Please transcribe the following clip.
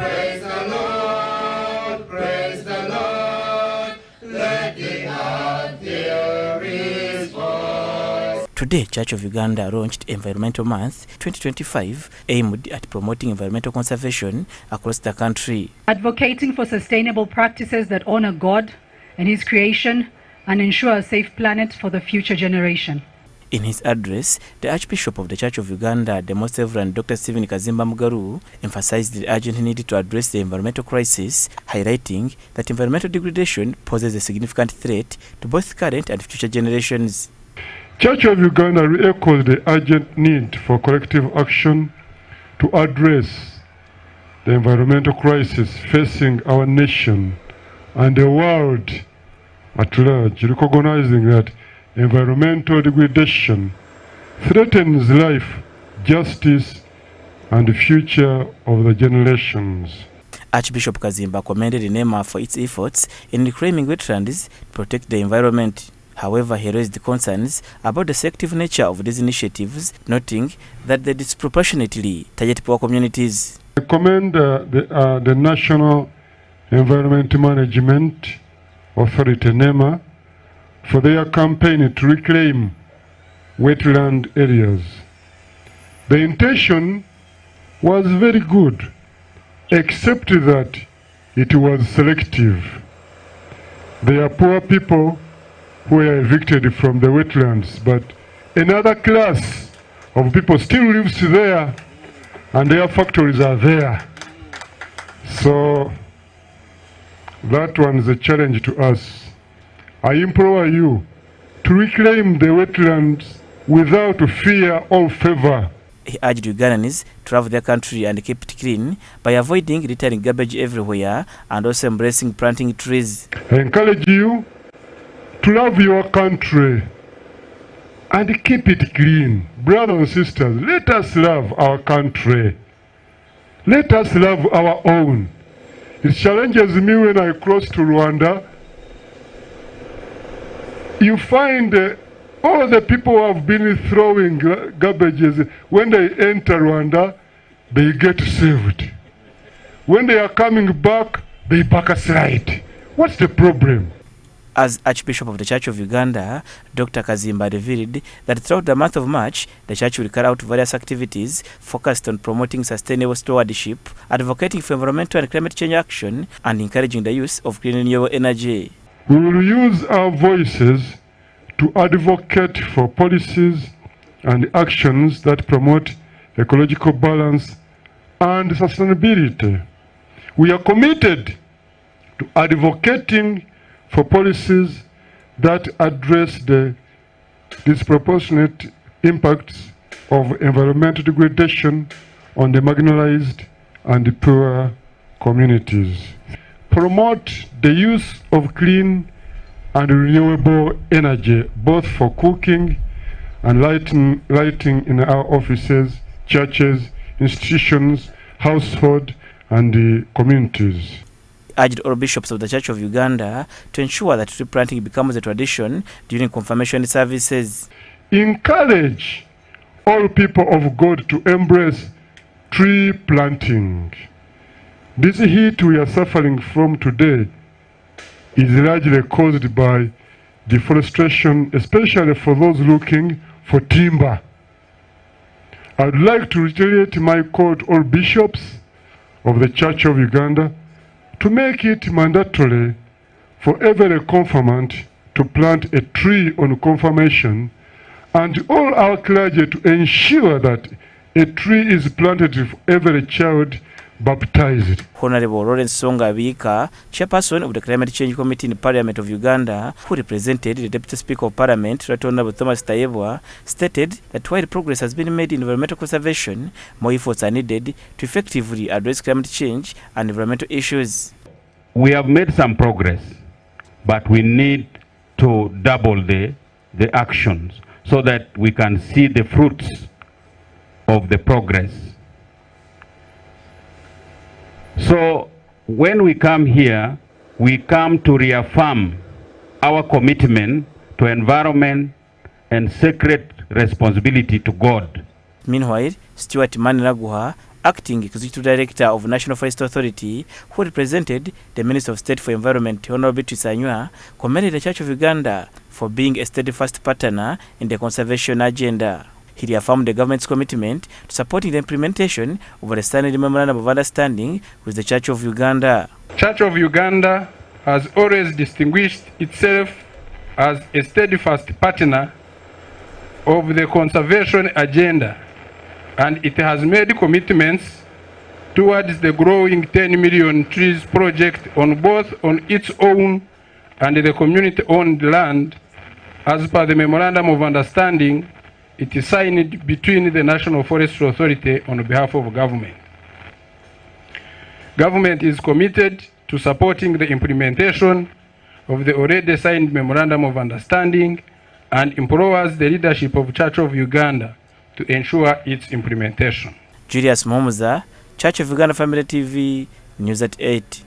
Praise the Lord, praise the Lord, let the earth hear his voice. Today, Church of Uganda launched Environmental Month 2025 aimed at promoting environmental conservation across the country. Advocating for sustainable practices that honor God and his creation and ensure a safe planet for the future generation. In his address, the Archbishop of the Church of Uganda, the Most Reverend Dr. Stephen Kazimba Mugaru, emphasized the urgent need to address the environmental crisis, highlighting that environmental degradation poses a significant threat to both current and future generations. Church of Uganda re-echoes the urgent need for collective action to address the environmental crisis facing our nation and the world at large, recognizing that environmental degradation threatens life, justice, and the future of the generations. Archbishop Kazimba commended NEMA for its efforts in reclaiming wetlands to protect the environment. However, he raised concerns about the selective nature of these initiatives, noting that they disproportionately target poor communities. I commend the National Environment Management Authority, NEMA, for their campaign to reclaim wetland areas. The intention was very good, except that it was selective. There are poor people who were evicted from the wetlands, but another class of people still lives there and their factories are there. So that one is a challenge to us. I implore you to reclaim the wetlands without fear or favor. He urged Ugandans to love their country and keep it clean by avoiding littering garbage everywhere and also embracing planting trees. I encourage you to love your country and keep it clean. Brothers and sisters, let us love our country. Let us love our own. It challenges me when I cross to Rwanda. You find all the people who have been throwing garbages, when they enter Rwanda, they get saved. When they are coming back, they backslide. What's the problem? As Archbishop of the Church of Uganda, Dr. Kazimba revealed that throughout the month of March, the Church will carry out various activities focused on promoting sustainable stewardship, advocating for environmental and climate change action, and encouraging the use of clean renewable energy. We will use our voices to advocate for policies and actions that promote ecological balance and sustainability. We are committed to advocating for policies that address the disproportionate impacts of environmental degradation on the marginalized and the poor communities. Promote the use of clean and renewable energy, both for cooking and lighting in our offices, churches, institutions, household, and the communities. He urged all bishops of the Church of Uganda to ensure that tree planting becomes a tradition during confirmation services. Encourage all people of God to embrace tree planting. This heat we are suffering from today is largely caused by deforestation, especially for those looking for timber. I would like to reiterate my call to all bishops of the Church of Uganda to make it mandatory for every confirmant to plant a tree on confirmation, and all our clergy to ensure that a tree is planted for every child baptized. Honorable Lawrence Songa Abika, chairperson of the Climate Change Committee in Parliament of Uganda, who represented the Deputy Speaker of Parliament, Right Honorable Thomas Tayebwa, stated that while progress has been made in environmental conservation, more efforts are needed to effectively address climate change and environmental issues. We have made some progress, but we need to double the actions so that we can see the fruits of the progress. So when we come here, we come to reaffirm our commitment to environment and sacred responsibility to God. Meanwhile, Stuart Maniraguha acting executive director of National Forest Authority, who represented the Minister of State for Environment, Honorable Tisanywa, commended the Church of Uganda for being a steadfast partner in the conservation agenda. He reaffirmed the government's commitment to supporting the implementation of the standing memorandum of understanding with the Church of Uganda. Church of Uganda has always distinguished itself as a steadfast partner of the conservation agenda, and it has made commitments towards the growing 10 million trees project on both on its own and the community-owned land, as per the memorandum of understanding it is signed between the National Forest Authority on behalf of government. Government is committed to supporting the implementation of the already signed memorandum of understanding and implores the leadership of Church of Uganda to ensure its implementation. Julius Momuza, Church of Uganda Family TV, News at 8.